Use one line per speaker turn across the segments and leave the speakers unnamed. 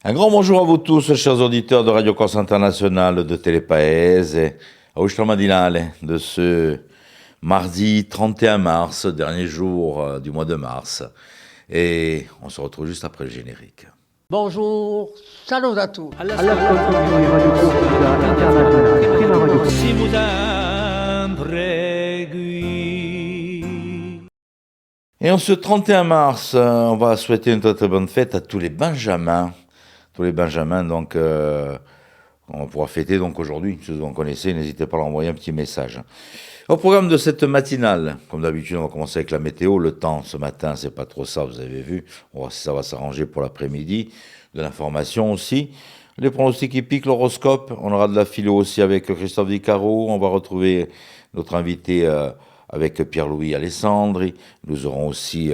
Un grand bonjour à vous tous, chers auditeurs de Radio Corse Internationale, de Télépaèse et à Ustra Madinale de ce mardi 31 mars, dernier jour du mois de mars. Et on se retrouve juste après le générique.
Bonjour, salut à tous.
Et en ce 31 mars, on va souhaiter une très très bonne fête à tous les Benjamins. Tous les Benjamins, donc, on pourra fêter donc aujourd'hui. Si vous en connaissez, n'hésitez pas à leur envoyer un petit message. Au programme de cette matinale, comme d'habitude, on va commencer avec la météo. Le temps, ce matin, c'est pas trop ça, vous avez vu. On va voir si ça va s'arranger pour l'après-midi. De l'information aussi. Les pronostics hippiques, l'horoscope. On aura de la philo aussi avec Christophe Di Caro. On va retrouver notre invité avec Pierre-Louis Alessandri. Nous aurons aussi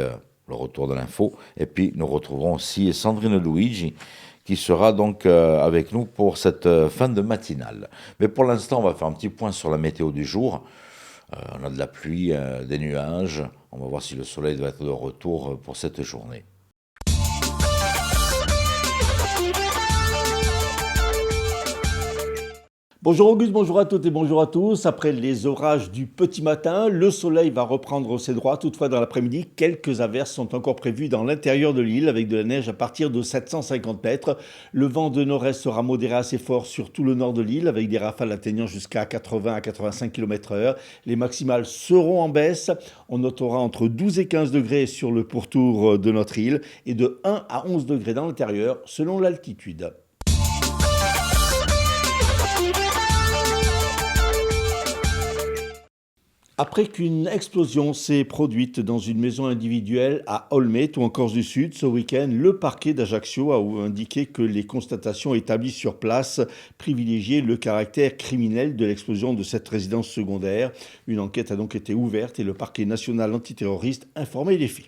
le retour de l'info. Et puis, nous retrouverons aussi Sandrine Luigi, qui sera donc avec nous pour cette fin de matinale. Mais pour l'instant, on va faire un petit point sur la météo du jour. On a de la pluie, des nuages. On va voir si le soleil va être de retour pour cette journée.
Bonjour Auguste, bonjour à toutes et bonjour à tous. Après les orages du petit matin, le soleil va reprendre ses droits. Toutefois, dans l'après-midi, quelques averses sont encore prévues dans l'intérieur de l'île avec de la neige à partir de 750 mètres. Le vent de nord-est sera modéré assez fort sur tout le nord de l'île avec des rafales atteignant jusqu'à 80 à 85 km/h. Les maximales seront en baisse. On notera entre 12 et 15 degrés sur le pourtour de notre île et de 1 à 11 degrés dans l'intérieur selon l'altitude. Après qu'une explosion s'est produite dans une maison individuelle à Olmette ou en Corse du Sud ce week-end, le parquet d'Ajaccio a indiqué que les constatations établies sur place privilégiaient le caractère criminel de l'explosion de cette résidence secondaire. Une enquête a donc été ouverte et le parquet national antiterroriste informait des faits.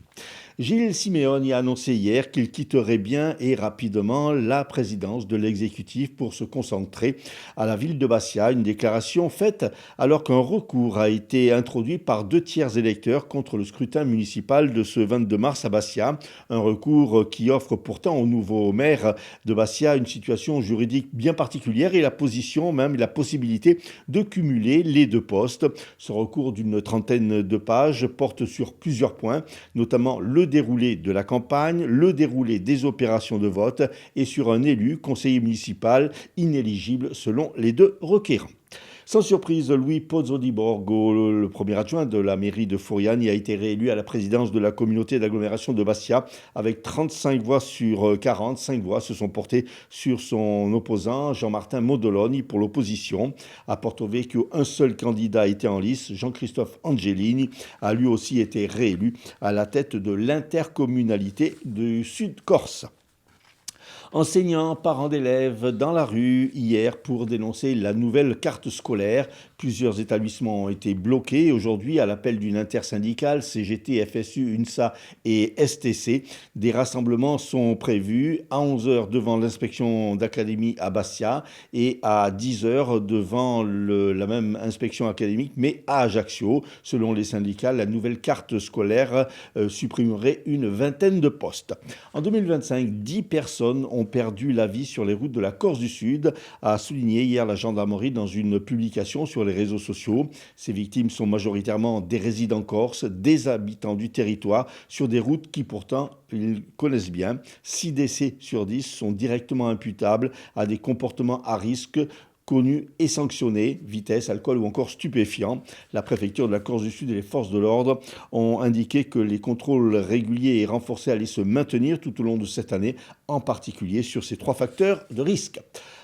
Gilles Simeoni a annoncé hier qu'il quitterait bien et rapidement la présidence de l'exécutif pour se concentrer à la ville de Bastia. Une déclaration faite alors qu'un recours a été introduit par 2/3 électeurs contre le scrutin municipal de ce 22 mars à Bastia. Un recours qui offre pourtant au nouveau maire de Bastia une situation juridique bien particulière et la possibilité de cumuler les deux postes. Ce recours d'une trentaine de pages porte sur plusieurs points, notamment le déroulé de la campagne, le déroulé des opérations de vote et sur un élu, conseiller municipal, inéligible selon les deux requérants. Sans surprise, Louis Pozzo di Borgo, le premier adjoint de la mairie de Furiani, a été réélu à la présidence de la communauté d'agglomération de Bastia avec 35 voix sur 40. 5 voix se sont portées sur son opposant, Jean-Martin Modoloni, pour l'opposition. À Porto Vecchio, un seul candidat était en lice, Jean-Christophe Angelini, a lui aussi été réélu à la tête de l'intercommunalité du Sud-Corse. Enseignants, parents d'élèves dans la rue hier pour dénoncer la nouvelle carte scolaire. Plusieurs établissements ont été bloqués. Aujourd'hui, à l'appel d'une intersyndicale, CGT, FSU, UNSA et STC, des rassemblements sont prévus à 11h devant l'inspection d'académie à Bastia et à 10h devant la même inspection académique, mais à Ajaccio. Selon les syndicats, la nouvelle carte scolaire supprimerait une vingtaine de postes. En 2025, 10 personnes ont perdu la vie sur les routes de la Corse du Sud, a souligné hier la gendarmerie dans une publication sur les réseaux sociaux. Ces victimes sont majoritairement des résidents corses, des habitants du territoire, sur des routes qui pourtant ils connaissent bien. 6 décès sur 10 sont directement imputables à des comportements à risque connus et sanctionnés, vitesse, alcool ou encore stupéfiants. La préfecture de la Corse du Sud et les forces de l'ordre ont indiqué que les contrôles réguliers et renforcés allaient se maintenir tout au long de cette année, en particulier sur ces 3 facteurs de risque.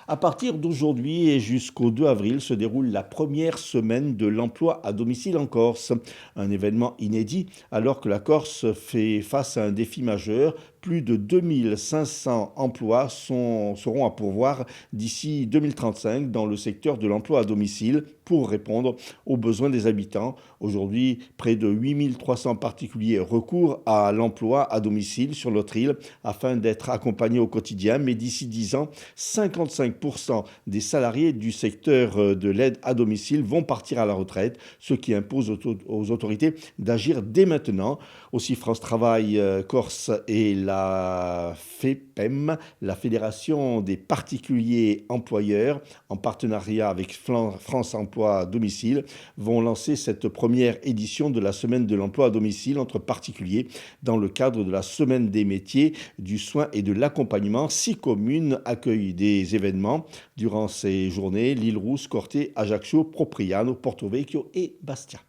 À partir d'aujourd'hui et jusqu'au 2 avril se déroule la première semaine de l'emploi à domicile en Corse. Un événement inédit alors que la Corse fait face à un défi majeur. Plus de 2500 emplois seront à pourvoir d'ici 2035 dans le secteur de l'emploi à domicile pour répondre aux besoins des habitants. Aujourd'hui, près de 8300 particuliers recourent à l'emploi à domicile sur notre île afin d'être accompagnés accompagner au quotidien, mais d'ici 10 ans, 55% des salariés du secteur de l'aide à domicile vont partir à la retraite, ce qui impose aux autorités d'agir dès maintenant. Aussi, France Travail Corse et la FEPEM, la Fédération des particuliers employeurs, en partenariat avec France Emploi à domicile, vont lancer cette première édition de la Semaine de l'emploi à domicile entre particuliers dans le cadre de la Semaine des métiers, du soin et de l'accompagnement. 6 communes accueillent des événements durant ces journées: l'Île-Rousse, Corté, Ajaccio, Propriano, Porto Vecchio et Bastia.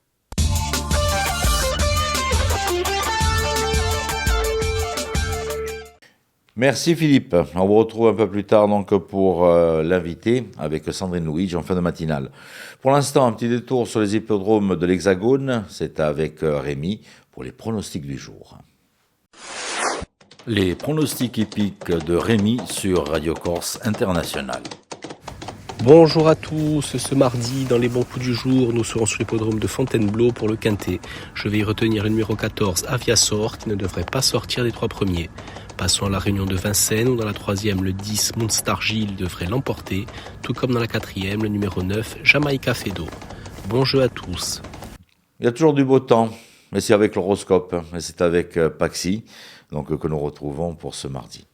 Merci Philippe. On vous retrouve un peu plus tard donc pour l'invité avec Sandrine Louis en fin de matinale. Pour l'instant, un petit détour sur les hippodromes de l'Hexagone. C'est avec Rémi pour les pronostics du jour. Les pronostics hippiques de Rémi sur Radio Corse International.
Bonjour à tous, ce mardi dans les bons coups du jour, nous serons sur l'hippodrome de Fontainebleau pour le Quintet. Je vais y retenir le numéro 14, Aviasor, qui ne devrait pas sortir des 3 premiers. Passons à la réunion de Vincennes, où dans la 3e, le 10, Moonstar Gilles devrait l'emporter, tout comme dans la 4e, le numéro 9, Jamaica Fedo. Bon jeu à tous.
Il y a toujours du beau temps, mais c'est avec l'horoscope, et c'est avec Paxi donc, que nous retrouvons pour ce mardi.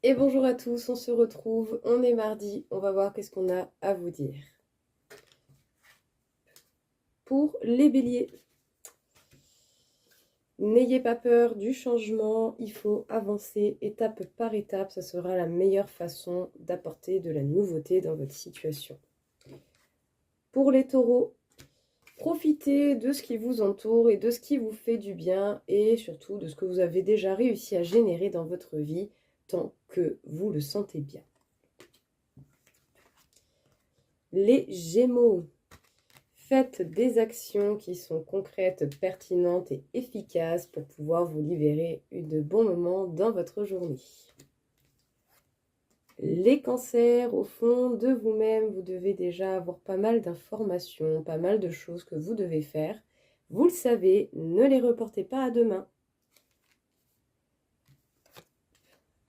Et bonjour à tous, on se retrouve, on est mardi, on va voir qu'est-ce qu'on a à vous dire. Pour les béliers, n'ayez pas peur du changement, il faut avancer étape par étape, ça sera la meilleure façon d'apporter de la nouveauté dans votre situation. Pour les taureaux, profitez de ce qui vous entoure et de ce qui vous fait du bien et surtout de ce que vous avez déjà réussi à générer dans votre vie, tant que vous le sentez bien. Les Gémeaux, faites des actions qui sont concrètes, pertinentes et efficaces pour pouvoir vous libérer de bons moments dans votre journée. Les Cancers, au fond de vous-même, vous devez déjà avoir pas mal d'informations, pas mal de choses que vous devez faire. Vous le savez, ne les reportez pas à demain.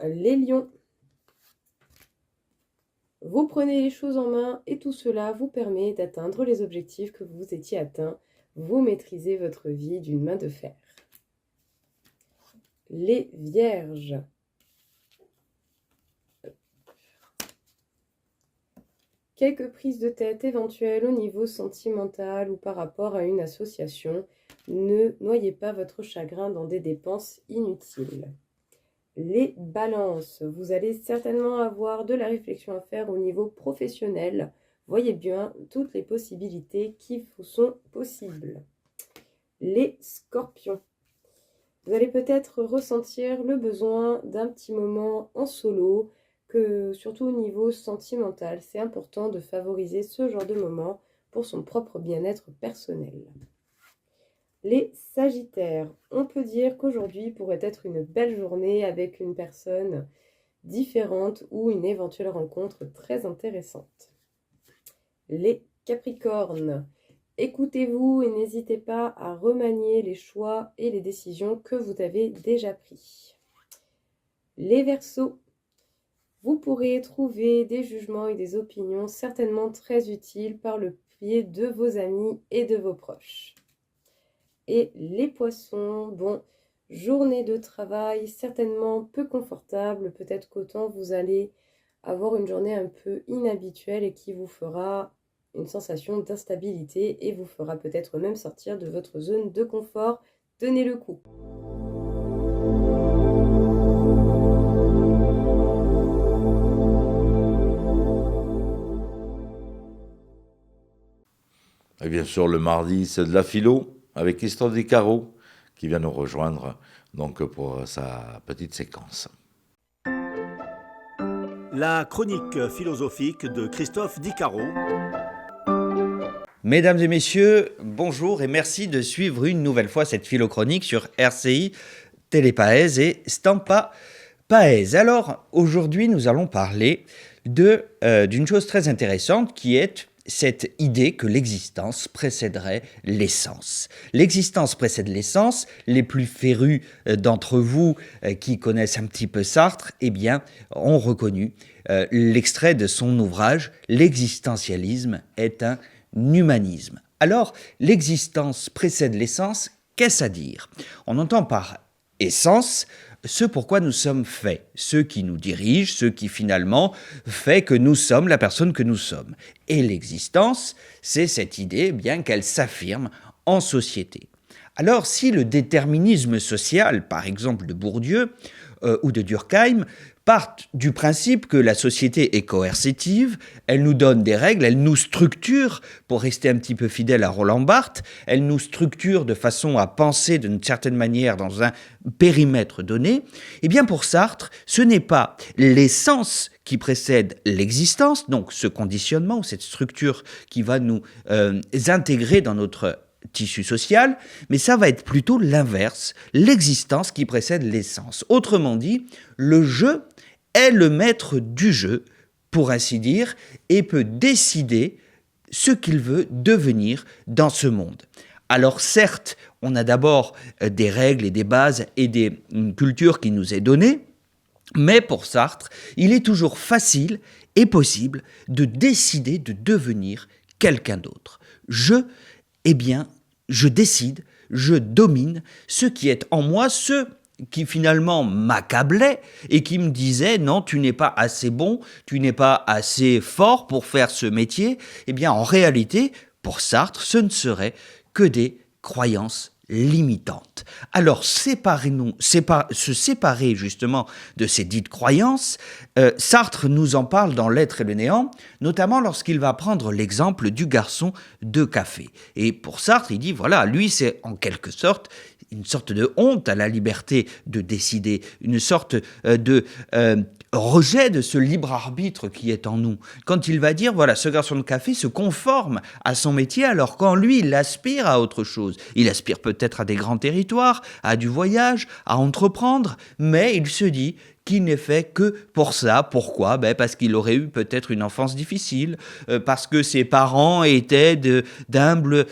Les Lions, vous prenez les choses en main et tout cela vous permet d'atteindre les objectifs que vous étiez atteints. Vous maîtrisez votre vie d'une main de fer. Les Vierges, quelques prises de tête éventuelles au niveau sentimental ou par rapport à une association. Ne noyez pas votre chagrin dans des dépenses inutiles. Les balances, vous allez certainement avoir de la réflexion à faire au niveau professionnel. Voyez bien toutes les possibilités qui vous sont possibles. Les scorpions, vous allez peut-être ressentir le besoin d'un petit moment en solo, surtout au niveau sentimental. C'est important de favoriser ce genre de moment pour son propre bien-être personnel. Les Sagittaires, on peut dire qu'aujourd'hui pourrait être une belle journée avec une personne différente ou une éventuelle rencontre très intéressante. Les Capricornes, écoutez-vous et n'hésitez pas à remanier les choix et les décisions que vous avez déjà pris. Les Verseaux, vous pourrez trouver des jugements et des opinions certainement très utiles par le biais de vos amis et de vos proches. Et les Poissons, bon, journée de travail certainement peu confortable, peut-être qu'autant vous allez avoir une journée un peu inhabituelle et qui vous fera une sensation d'instabilité et vous fera peut-être même sortir de votre zone de confort. Tenez le coup.
Et bien sûr, le mardi, c'est de la philo avec Christophe Dicaro qui vient nous rejoindre donc pour sa petite séquence.
La chronique philosophique de Christophe Dicaro.
Mesdames et messieurs, bonjour et merci de suivre une nouvelle fois cette philochronique sur RCI, Télépaèse et Stampa Paez. Alors, aujourd'hui, nous allons parler d'une chose très intéressante qui est cette idée que l'existence précéderait l'essence. L'existence précède l'essence. Les plus férus d'entre vous qui connaissent un petit peu Sartre, eh bien, ont reconnu l'extrait de son ouvrage « L'existentialisme est un humanisme ». Alors, l'existence précède l'essence, qu'est-ce à dire? On entend par essence ce pourquoi nous sommes faits, ce qui nous dirige, ce qui finalement fait que nous sommes la personne que nous sommes. Et l'existence, c'est cette idée bien qu'elle s'affirme en société. Alors si le déterminisme social, par exemple de Bourdieu ou de Durkheim, partent du principe que la société est coercitive, elle nous donne des règles, elle nous structure, pour rester un petit peu fidèle à Roland Barthes, elle nous structure de façon à penser d'une certaine manière dans un périmètre donné, eh bien pour Sartre, ce n'est pas l'essence qui précède l'existence, donc ce conditionnement ou cette structure qui va nous intégrer dans notre tissu social, mais ça va être plutôt l'inverse, l'existence qui précède l'essence. Autrement dit, le jeu est le maître du jeu, pour ainsi dire, et peut décider ce qu'il veut devenir dans ce monde. Alors certes, on a d'abord des règles et des bases et une culture qui nous est donnée, mais pour Sartre, il est toujours facile et possible de décider de devenir quelqu'un d'autre. Eh bien, je décide, je domine ce qui est en moi, ce qui finalement m'accablait et qui me disait « non, tu n'es pas assez bon, tu n'es pas assez fort pour faire ce métier », eh bien en réalité, pour Sartre, ce ne serait que des croyances limitantes. Alors, se séparer justement de ces dites croyances, Sartre nous en parle dans L'être et le néant, notamment lorsqu'il va prendre l'exemple du garçon de café. Et pour Sartre, il dit, voilà, lui, c'est en quelque sorte une sorte de honte à la liberté de décider, une sorte de rejet de ce libre arbitre qui est en nous. Quand il va dire, voilà, ce garçon de café se conforme à son métier, alors qu'en lui, il aspire à autre chose. Il aspire peut-être à des grands territoires, à du voyage, à entreprendre, mais il se dit qu'il n'est fait que pour ça. Pourquoi? Parce qu'il aurait eu peut-être une enfance difficile, parce que ses parents étaient d'humbles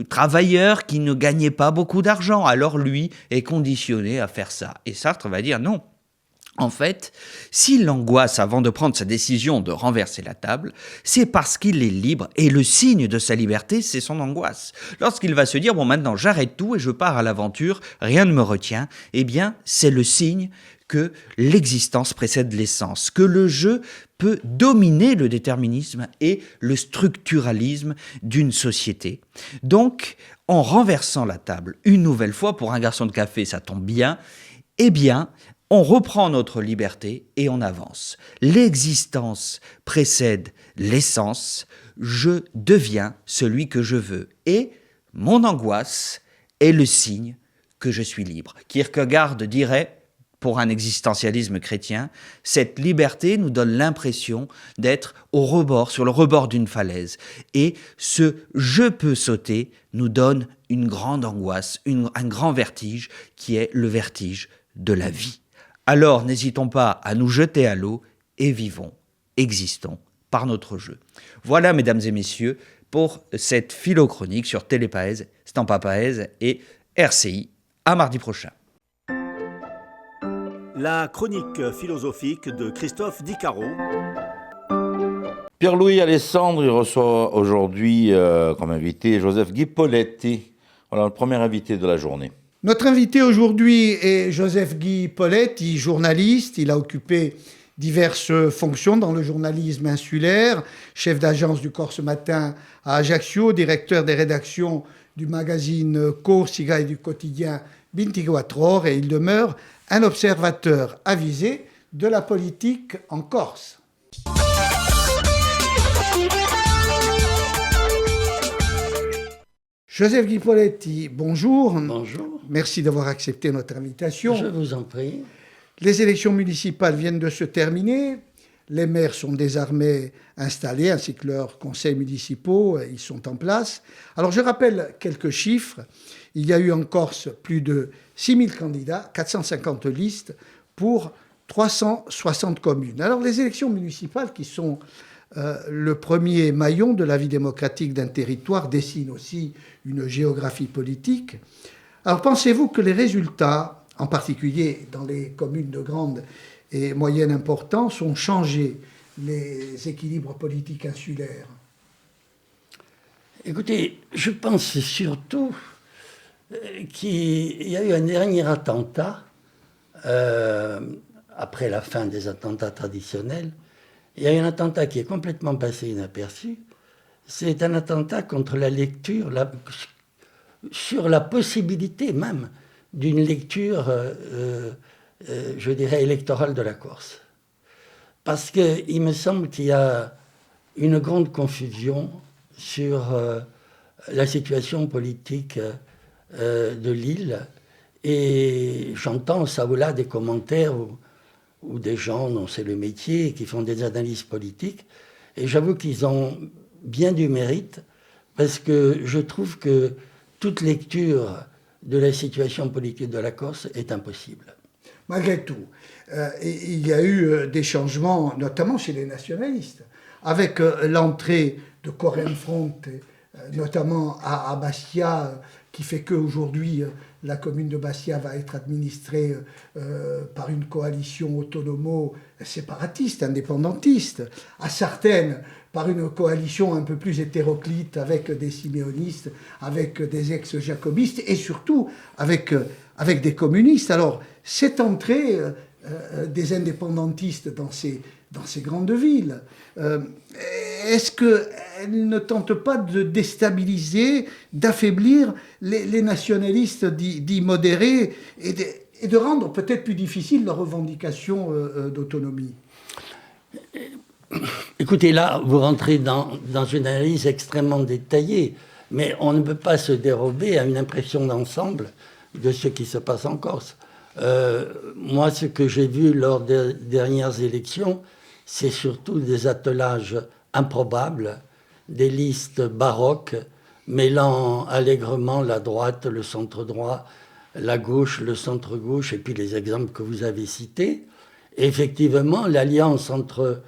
travailleurs qui ne gagnaient pas beaucoup d'argent. Alors lui est conditionné à faire ça. Et Sartre va dire non. En fait, s'il angoisse avant de prendre sa décision de renverser la table, c'est parce qu'il est libre et le signe de sa liberté, c'est son angoisse. Lorsqu'il va se dire « bon, maintenant j'arrête tout et je pars à l'aventure, rien ne me retient », eh bien, c'est le signe que l'existence précède l'essence, que le jeu peut dominer le déterminisme et le structuralisme d'une société. Donc, en renversant la table une nouvelle fois, pour un garçon de café, ça tombe bien, eh bien, on reprend notre liberté et on avance. L'existence précède l'essence, je deviens celui que je veux. Et mon angoisse est le signe que je suis libre. Kierkegaard dirait, pour un existentialisme chrétien, cette liberté nous donne l'impression d'être sur le rebord d'une falaise. Et ce « je peux sauter » nous donne une grande angoisse, un grand vertige qui est le vertige de la vie. Alors n'hésitons pas à nous jeter à l'eau et vivons, existons par notre jeu. Voilà, mesdames et messieurs, pour cette philo-chronique sur Télépaèse, Stampa Paèse et RCI. À mardi prochain.
La chronique philosophique de Christophe Dicaro.
Pierre-Louis Alessandre, il reçoit aujourd'hui comme invité Joseph Guy Poletti. Voilà le premier invité de la journée.
Notre invité aujourd'hui est Joseph Guy Poletti, journaliste. Il a occupé diverses fonctions dans le journalisme insulaire, chef d'agence du Corse Matin à Ajaccio, directeur des rédactions du magazine Corsica et du quotidien 24 Ore, et il demeure un observateur avisé de la politique en Corse. Joseph Guy Poletti, bonjour.
Bonjour.
Merci d'avoir accepté notre invitation.
Je vous en prie.
Les élections municipales viennent de se terminer. Les maires sont désormais installés, ainsi que leurs conseils municipaux, ils sont en place. Alors je rappelle quelques chiffres. Il y a eu en Corse plus de 6000 candidats, 450 listes pour 360 communes. Alors les élections municipales, qui sont le premier maillon de la vie démocratique d'un territoire, dessinent aussi une géographie politique. Alors pensez-vous que les résultats, en particulier dans les communes de grande et moyenne importance, ont changé les équilibres politiques insulaires?
Écoutez, je pense surtout qu'il y a eu un dernier attentat, après la fin des attentats traditionnels. Il y a eu un attentat qui est complètement passé inaperçu. C'est un attentat contre la lecture, sur la possibilité même d'une lecture, je dirais, électorale de la Corse. Parce qu'il me semble qu'il y a une grande confusion sur la situation politique de l'île. Et j'entends ça ou là des commentaires ou des gens dont c'est le métier qui font des analyses politiques. Et j'avoue qu'ils ont bien du mérite, parce que je trouve que toute lecture de la situation politique de la Corse est impossible.
Malgré tout, il y a eu des changements, notamment chez les nationalistes, avec l'entrée de Coren Front, notamment à Bastia, qui fait qu'aujourd'hui, la commune de Bastia va être administrée par une coalition autonomo-séparatiste, indépendantiste. À Sartène, par une coalition un peu plus hétéroclite, avec des siméonistes, avec des ex-jacobistes, et surtout avec des communistes. Alors, cette entrée des indépendantistes dans ces grandes villes, est-ce qu'elle ne tente pas de déstabiliser, d'affaiblir les nationalistes dits modérés et de rendre peut-être plus difficile leur revendication d'autonomie?
Écoutez, là, vous rentrez dans une analyse extrêmement détaillée, mais on ne peut pas se dérober à une impression d'ensemble de ce qui se passe en Corse. Moi, ce que j'ai vu lors des dernières élections, c'est surtout des attelages improbables, des listes baroques, mêlant allègrement la droite, le centre-droit, la gauche, le centre-gauche, et puis les exemples que vous avez cités. Et effectivement, l'alliance entre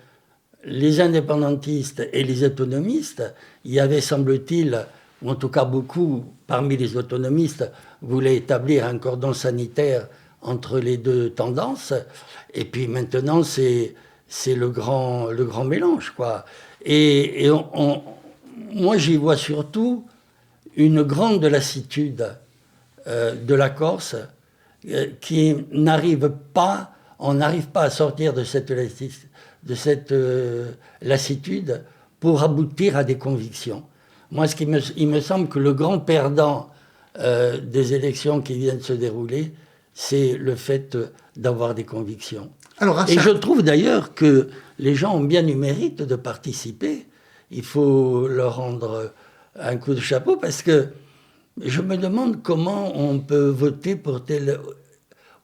les indépendantistes et les autonomistes, il y avait, semble-t-il, ou en tout cas beaucoup parmi les autonomistes, voulaient établir un cordon sanitaire entre les deux tendances. Et puis maintenant, c'est le grand mélange, quoi. Et moi, j'y vois surtout une grande lassitude de la Corse qui n'arrive pas, on n'arrive pas à sortir de cette lassitude pour aboutir à des convictions. Moi, il me semble que le grand perdant des élections qui viennent de se dérouler, c'est le fait d'avoir des convictions. Et je trouve d'ailleurs que les gens ont bien du mérite de participer. Il faut leur rendre un coup de chapeau, parce que je me demande comment on peut voter pour telle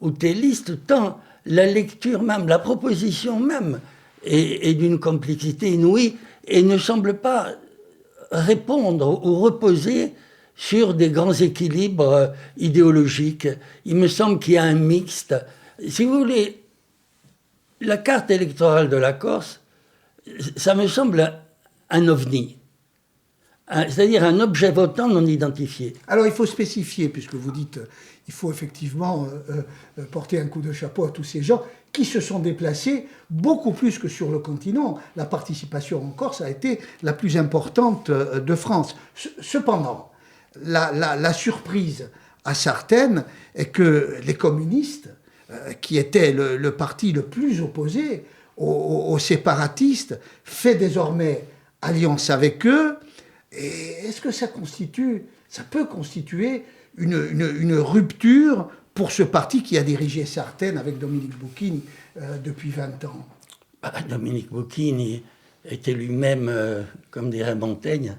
ou telle liste, tant la lecture même, la proposition même est d'une complexité inouïe et ne semble pas répondre ou reposer sur des grands équilibres idéologiques. Il me semble qu'il y a un mixte. Si vous voulez, la carte électorale de la Corse, ça me semble un ovni, c'est-à-dire un objet votant non identifié.
Alors il faut spécifier, puisque vous dites il faut effectivement porter un coup de chapeau à tous ces gens qui se sont déplacés beaucoup plus que sur le continent. La participation en Corse a été la plus importante de France. Cependant, la surprise à Sartène est que les communistes, qui étaient le parti le plus opposé aux séparatistes, fait désormais alliance avec eux. Et est-ce que ça peut constituer une rupture pour ce parti qui a dirigé Sartène avec Dominique Bocchini depuis 20 ans?
Dominique Bocchini était lui-même, comme dirait Montaigne,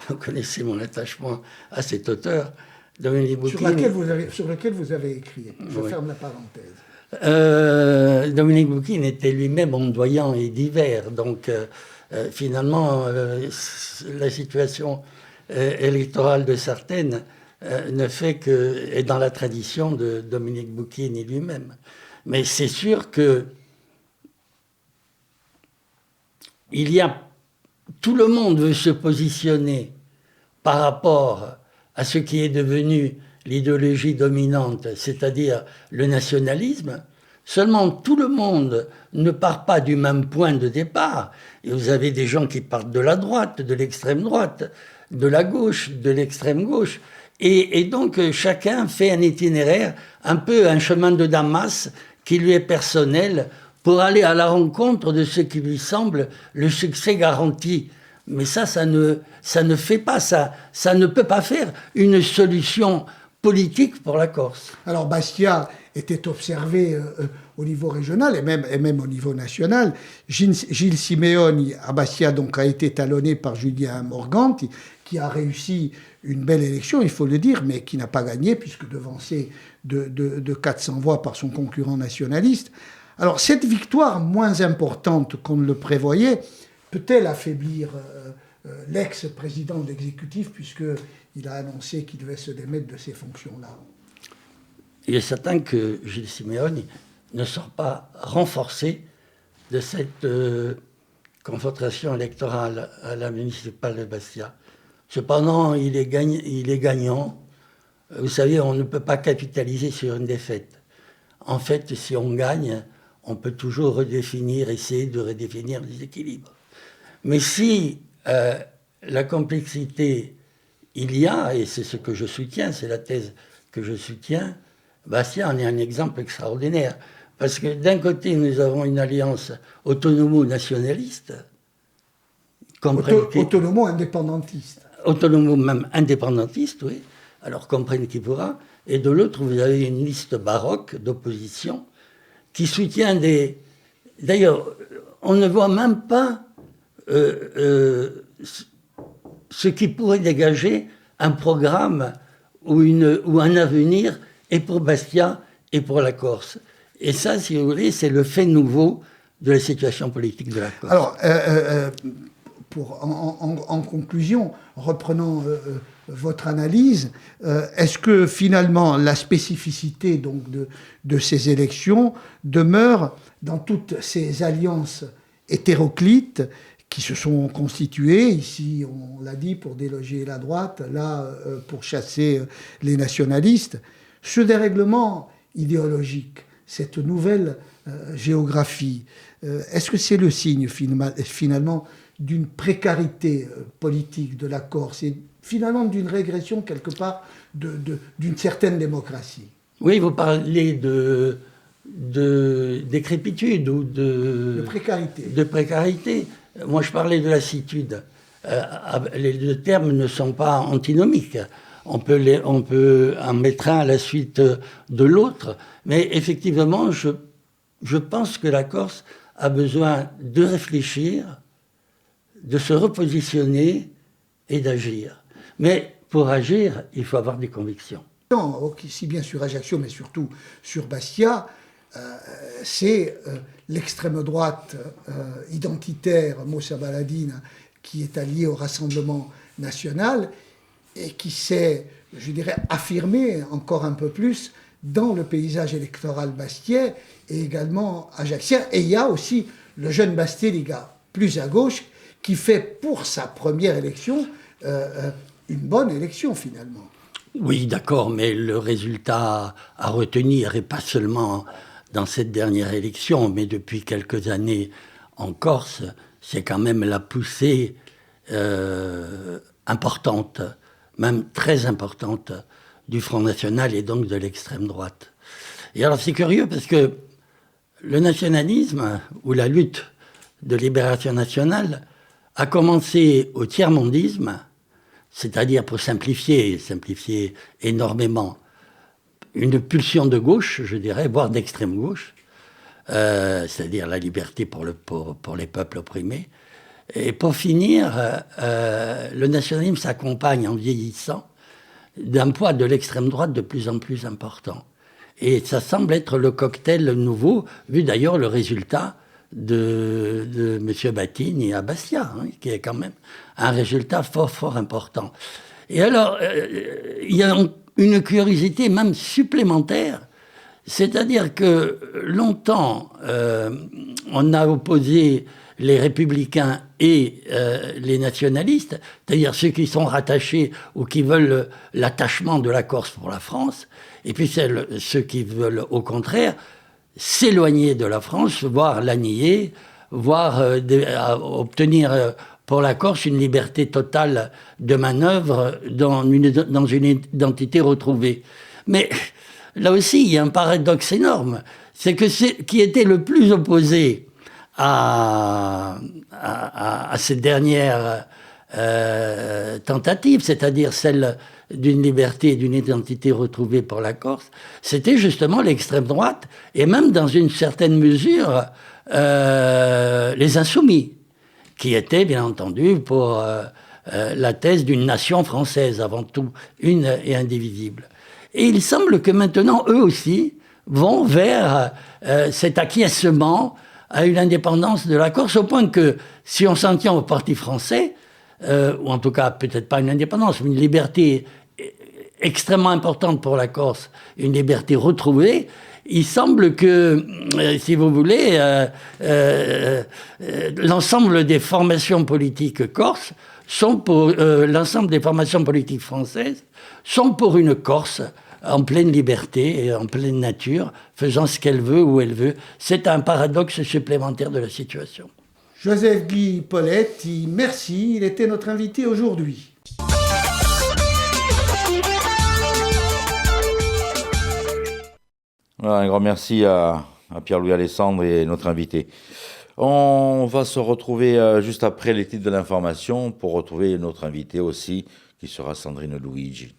vous connaissez mon attachement à cet auteur, Dominique Bocchini,
sur lequel vous avez écrit. Je ferme la parenthèse.
Dominique Bocchini était lui-même ondoyant et divers, donc finalement la situation électorale de Sartène ne fait que est dans la tradition de Dominique Bocchini lui-même. Mais c'est sûr que tout le monde veut se positionner par rapport à ce qui est devenu l'idéologie dominante, c'est-à-dire le nationalisme. Seulement, tout le monde ne part pas du même point de départ. Et vous avez des gens qui partent de la droite, de l'extrême droite, de la gauche, de l'extrême gauche. Et donc, chacun fait un itinéraire, un peu un chemin de Damas qui lui est personnel pour aller à la rencontre de ce qui lui semble le succès garanti. Mais ça ne fait pas ça. Ça ne peut pas faire une solution politique pour la Corse.
Alors Bastia était observé au niveau régional et même au niveau national. Gilles Simeoni à Bastia donc, a été talonné par Julien Morgante, qui a réussi une belle élection, il faut le dire, mais qui n'a pas gagné, puisque devancé de 400 voix par son concurrent nationaliste. Alors cette victoire moins importante qu'on ne le prévoyait, peut-elle affaiblir l'ex-président de l'exécutif, puisqu'il a annoncé qu'il devait se démettre de ses fonctions-là?
Il est certain que Gilles Simeoni ne sort pas renforcé de cette confrontation électorale à la municipale de Bastia. Cependant, il est gagnant. Vous savez, on ne peut pas capitaliser sur une défaite. En fait, si on gagne, on peut toujours essayer de redéfinir les équilibres. Mais si la complexité, il y a, et c'est ce que je soutiens, c'est la thèse que je soutiens, Bastia en est un exemple extraordinaire. Parce que d'un côté, nous avons une alliance autonomo-nationaliste.
Autonomo-indépendantiste.
Autonomo même indépendantiste, oui. Alors comprenne qui pourra. Et de l'autre, vous avez une liste baroque d'opposition qui soutient des... D'ailleurs, on ne voit même pas ce qui pourrait dégager un programme ou un avenir et pour Bastia et pour la Corse. Et ça, si vous voulez, c'est le fait nouveau de la situation politique de la Corse.
Alors, en conclusion, reprenant votre analyse, est-ce que finalement la spécificité donc, de ces élections demeure dans toutes ces alliances hétéroclites qui se sont constituées, ici on l'a dit, pour déloger la droite, là pour chasser les nationalistes, ce dérèglement idéologique, cette nouvelle géographie, est-ce que c'est le signe finalement d'une précarité politique de la Corse et finalement d'une régression quelque part d'une certaine démocratie?
Oui, vous parlez de décrépitude ou de précarité. De précarité. Moi, je parlais de lassitude. Les deux termes ne sont pas antinomiques. On peut en mettre un à la suite de l'autre. Mais effectivement, je pense que la Corse a besoin de réfléchir, de se repositionner et d'agir. Mais pour agir, il faut avoir des convictions.
Non, aussi bien sur Ajaccio, mais surtout sur Bastia, c'est l'extrême droite identitaire, Moussa Baladine, qui est alliée au Rassemblement national et qui s'est, je dirais, affirmée encore un peu plus dans le paysage électoral bastien et également ajaccien. Et il y a aussi le jeune Bastéliga, plus à gauche, qui fait pour sa première élection une bonne élection finalement.
Oui, d'accord, mais le résultat à retenir, et pas seulement dans cette dernière élection, mais depuis quelques années en Corse, c'est quand même la poussée importante, même très importante, du Front National et donc de l'extrême droite. Et alors c'est curieux parce que le nationalisme, ou la lutte de libération nationale, a commencé au tiers-mondisme, c'est-à-dire, pour simplifier énormément, une pulsion de gauche, je dirais, voire d'extrême gauche, c'est-à-dire la liberté pour les peuples opprimés. Et pour finir, le nationalisme s'accompagne en vieillissant d'un poids de l'extrême droite de plus en plus important. Et ça semble être le cocktail nouveau, vu d'ailleurs le résultat de M. Battini à Bastia, hein, qui est quand même un résultat fort, fort important. Et alors, il y a une curiosité même supplémentaire, C'est-à-dire que longtemps, on a opposé les républicains et les nationalistes, c'est-à-dire ceux qui sont rattachés ou qui veulent l'attachement de la Corse pour la France, et puis ceux qui veulent au contraire s'éloigner de la France, voire la nier, voire obtenir pour la Corse une liberté totale de manœuvre dans une identité retrouvée. Mais là aussi, il y a un paradoxe énorme. C'est que ce qui était le plus opposé à cette dernière tentative, c'est-à-dire celle d'une liberté et d'une identité retrouvée pour la Corse, c'était justement l'extrême droite, et même dans une certaine mesure, les insoumis, qui étaient bien entendu pour la thèse d'une nation française, avant tout une et indivisible. Et il semble que maintenant, eux aussi, vont vers cet acquiescement à une indépendance de la Corse, au point que, si on s'en tient au parti français, ou en tout cas peut-être pas une indépendance, mais une liberté extrêmement importante pour la Corse, une liberté retrouvée, il semble que, si vous voulez, l'ensemble des formations politiques corses sont pour l'ensemble des formations politiques françaises sont pour une Corse en pleine liberté et en pleine nature, faisant ce qu'elle veut où elle veut. C'est un paradoxe supplémentaire de la situation.
Joseph-Guy Poletti, merci, il était notre invité aujourd'hui.
Voilà, un grand merci à Pierre-Louis Alessandre et notre invité. On va se retrouver juste après les titres de l'information pour retrouver notre invité aussi, qui sera Sandrine Luigi.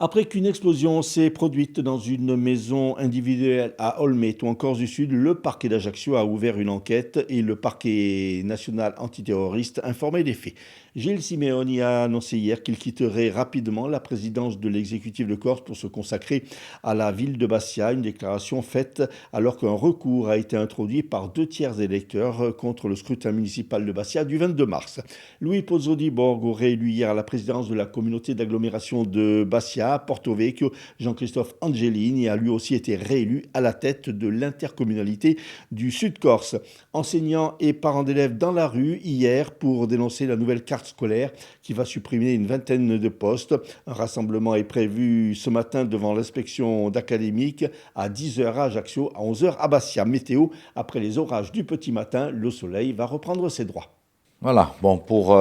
Après qu'une explosion s'est produite dans une maison individuelle à Olmette ou en Corse du Sud, le parquet d'Ajaccio a ouvert une enquête et le parquet national antiterroriste informé des faits. Gilles Simeoni a annoncé hier qu'il quitterait rapidement la présidence de l'exécutif de Corse pour se consacrer à la ville de Bastia, une déclaration faite alors qu'un recours a été introduit par 2/3 des électeurs contre le scrutin municipal de Bastia du 22 mars. Louis Pozzo di Borgo, réélu hier à la présidence de la communauté d'agglomération de Bastia, Porto Vecchio, Jean-Christophe Angelini a lui aussi été réélu à la tête de l'intercommunalité du Sud-Corse. Enseignants et parents d'élèves dans la rue hier pour dénoncer la nouvelle carte scolaire qui va supprimer une vingtaine de postes. Un rassemblement est prévu ce matin devant l'inspection d'académique à 10h à Ajaccio, à 11h à Bastia. Météo, après les orages du petit matin, le soleil va reprendre ses droits.
Voilà, bon, pour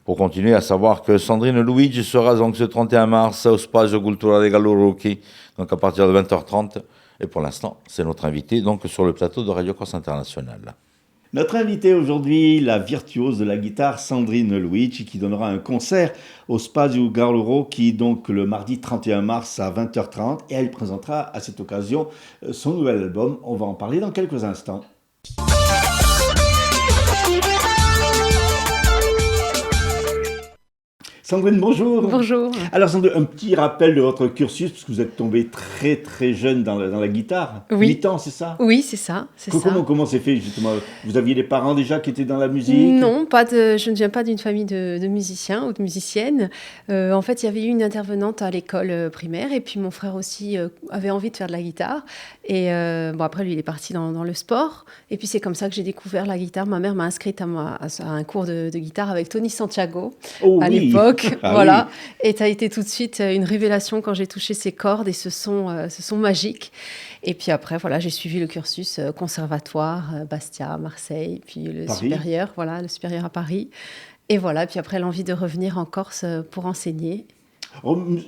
continuer, à savoir que Sandrine Luigi sera donc ce 31 mars au Spazio Culturale Gallo-Rocchi, donc à partir de 20h30. Et pour l'instant, c'est notre invité donc sur le plateau de Radio Corse Internationale.
Notre invitée aujourd'hui, la virtuose de la guitare Sandrine Luigi, qui donnera un concert au Spazio Gallo-Rocchi, donc le mardi 31 mars à 20h30. Et elle présentera à cette occasion son nouvel album. On va en parler dans quelques instants. Sandrine, bonjour.
Bonjour.
Alors Sandrine, un petit rappel de votre cursus, parce que vous êtes tombée très très jeune dans la guitare.
Oui.
8 ans, c'est ça?
Oui, c'est ça.
Comment c'est fait justement? Vous aviez des parents déjà qui étaient dans la musique?
Non, je ne viens pas d'une famille de musiciens ou de musiciennes. En fait, il y avait eu une intervenante à l'école primaire et puis mon frère aussi avait envie de faire de la guitare. Et après, lui, il est parti dans le sport. Et puis c'est comme ça que j'ai découvert la guitare. Ma mère m'a inscrite à un cours de guitare avec Tony Santiago à l'époque. Voilà. Oui. Et ça a été tout de suite une révélation quand j'ai touché ces cordes et ce son magique. Et puis après, voilà, j'ai suivi le cursus conservatoire, Bastia, Marseille, puis le supérieur à Paris. Et voilà, puis après l'envie de revenir en Corse pour enseigner.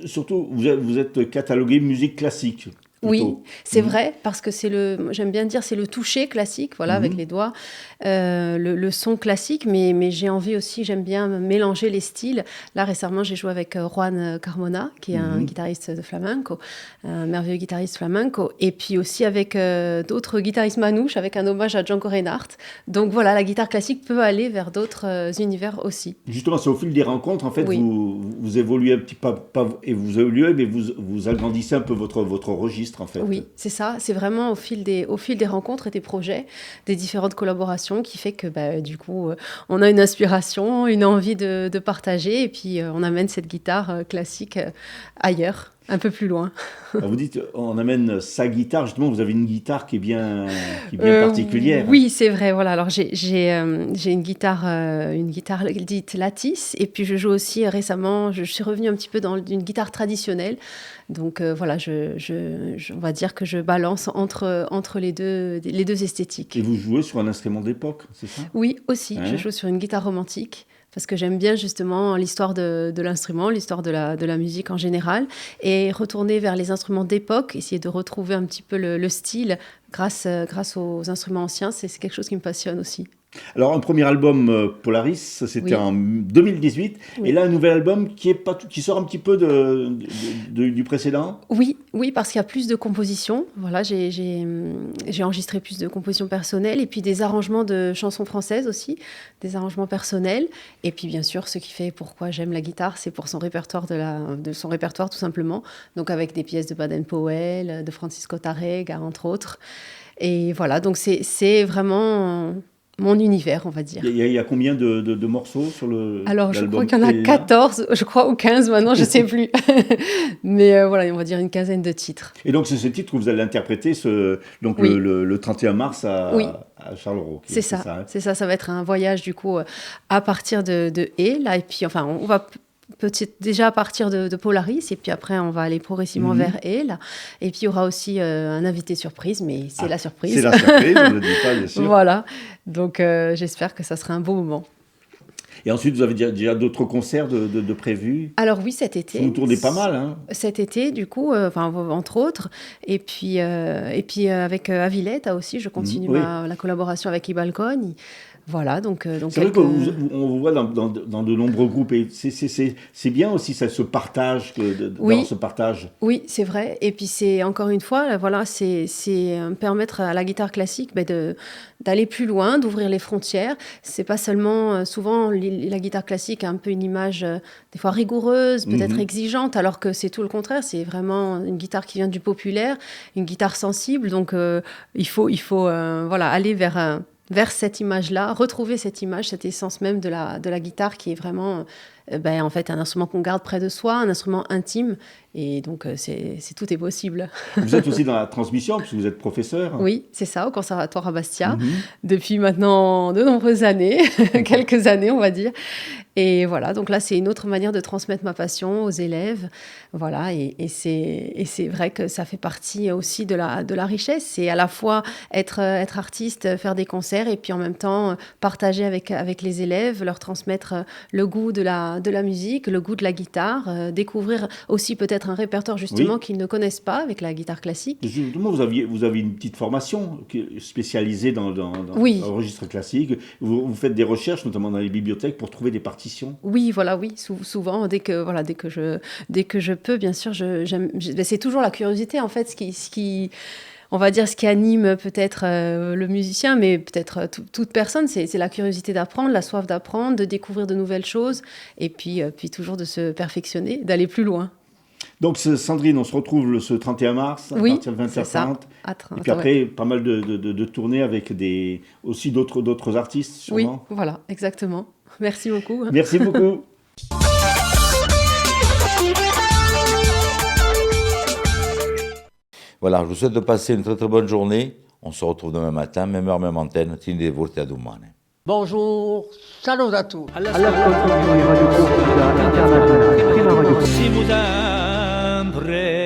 Surtout, vous êtes catalogué musique classique.
Oui, c'est vrai, parce que j'aime bien dire, c'est le toucher classique, voilà, avec les doigts, le son classique, mais j'ai envie aussi, j'aime bien mélanger les styles. Là, récemment, j'ai joué avec Juan Carmona, qui est un guitariste de flamenco, un merveilleux guitariste flamenco, et puis aussi avec d'autres guitaristes manouches, avec un hommage à Django Reinhardt. Donc voilà, la guitare classique peut aller vers d'autres univers aussi.
Justement, c'est au fil des rencontres, en fait,
oui.
vous évoluez un petit peu, et vous évoluez, mais vous agrandissez un peu votre registre. En fait.
Oui, c'est ça. C'est vraiment au fil des rencontres et des projets, des différentes collaborations qui fait que du coup, on a une inspiration, une envie de partager et puis on amène cette guitare classique ailleurs. un peu plus loin.
Alors vous dites, on amène sa guitare. Justement, vous avez une guitare qui est bien particulière.
Oui, c'est vrai. Voilà. Alors j'ai une guitare dite Lattice, et puis je joue aussi récemment. Je suis revenue un petit peu dans une guitare traditionnelle. Donc voilà, on va dire que je balance entre les deux esthétiques.
Et vous jouez sur un instrument d'époque, c'est ça?
Oui, aussi. Je joue sur une guitare romantique, parce que j'aime bien justement l'histoire de l'instrument, l'histoire de la musique en général, et retourner vers les instruments d'époque, essayer de retrouver un petit peu le style grâce aux instruments anciens, c'est quelque chose qui me passionne aussi.
Alors, un premier album, Polaris, c'était en 2018. Oui. Et là, un nouvel album qui sort un petit peu du précédent.
Oui, parce qu'il y a plus de compositions. Voilà, j'ai enregistré plus de compositions personnelles, et puis des arrangements de chansons françaises aussi, des arrangements personnels. Et puis, bien sûr, ce qui fait pourquoi j'aime la guitare, c'est pour son répertoire, de son répertoire tout simplement. Donc, avec des pièces de Baden-Powell, de Francisco Tárrega, entre autres. Et voilà, donc c'est vraiment mon univers, on va dire.
Il y a combien de morceaux sur l'album?
Alors, je crois qu'il y en a 14, je crois, ou 15 maintenant, je ne sais plus. Mais voilà, on va dire une quinzaine de titres.
Et donc, c'est ce titre que vous allez interpréter le 31 mars à Charleroi.
C'est ça, ça va être un voyage, du coup, à partir de Et, là, et puis, enfin, on va déjà à partir de Polaris, et puis après on va aller progressivement vers Elle, et puis il y aura aussi un invité surprise, mais c'est la surprise.
C'est la surprise, on ne le dit pas, bien sûr.
Voilà, donc j'espère que ça sera un beau moment.
Et ensuite, vous avez déjà d'autres concerts de prévus?
Alors oui, cet été.
Vous tournez pas mal, hein?
Cet été, du coup, entre autres. Et puis avec Avilette aussi, je continue la collaboration avec Ibalcone. Voilà, donc
c'est vrai qu'on vous voit dans de nombreux groupes, et c'est bien aussi ça, ce partage, dans ce partage.
Oui, c'est vrai. Et puis c'est encore une fois, voilà, c'est permettre à la guitare classique d'aller plus loin, d'ouvrir les frontières. C'est pas seulement souvent la guitare classique a un peu une image des fois rigoureuse, peut-être exigeante, alors que c'est tout le contraire. C'est vraiment une guitare qui vient du populaire, une guitare sensible. Donc il faut voilà, aller vers cette image-là, retrouver cette image, cette essence même de la guitare qui est vraiment en fait un instrument qu'on garde près de soi, un instrument intime, et donc tout est possible.
Vous êtes aussi dans la transmission, puisque vous êtes professeur.
Oui, c'est ça, au Conservatoire à Bastia, depuis maintenant de nombreuses années, quelques années on va dire. Et voilà, donc là c'est une autre manière de transmettre ma passion aux élèves. Voilà, et c'est vrai que ça fait partie aussi de la richesse. C'est à la fois être artiste, faire des concerts, et puis en même temps partager avec les élèves, leur transmettre le goût de la musique, le goût de la guitare, découvrir aussi peut-être un répertoire justement qu'ils ne connaissent pas avec la guitare classique.
Justement, vous avez une petite formation spécialisée dans le registre classique. Vous faites des recherches, notamment dans les bibliothèques, pour trouver des partitions.
Oui, voilà, souvent, dès que je peux, bien sûr, c'est toujours la curiosité, en fait, ce qui on va dire, ce qui anime peut-être le musicien, mais peut-être toute personne, c'est la curiosité d'apprendre, la soif d'apprendre, de découvrir de nouvelles choses, et puis toujours de se perfectionner, d'aller plus loin.
Donc Sandrine, on se retrouve ce 31 mars, à partir de 20h30. Et puis après, pas mal de tournées avec aussi d'autres artistes, sûrement.
Oui, voilà, exactement. Merci beaucoup.
Merci beaucoup.
Voilà, je vous souhaite de passer une très très bonne journée. On se retrouve demain matin, même heure, même antenne. Tinde volte a domani.
Bonjour, salut à tous.
Siamo sempre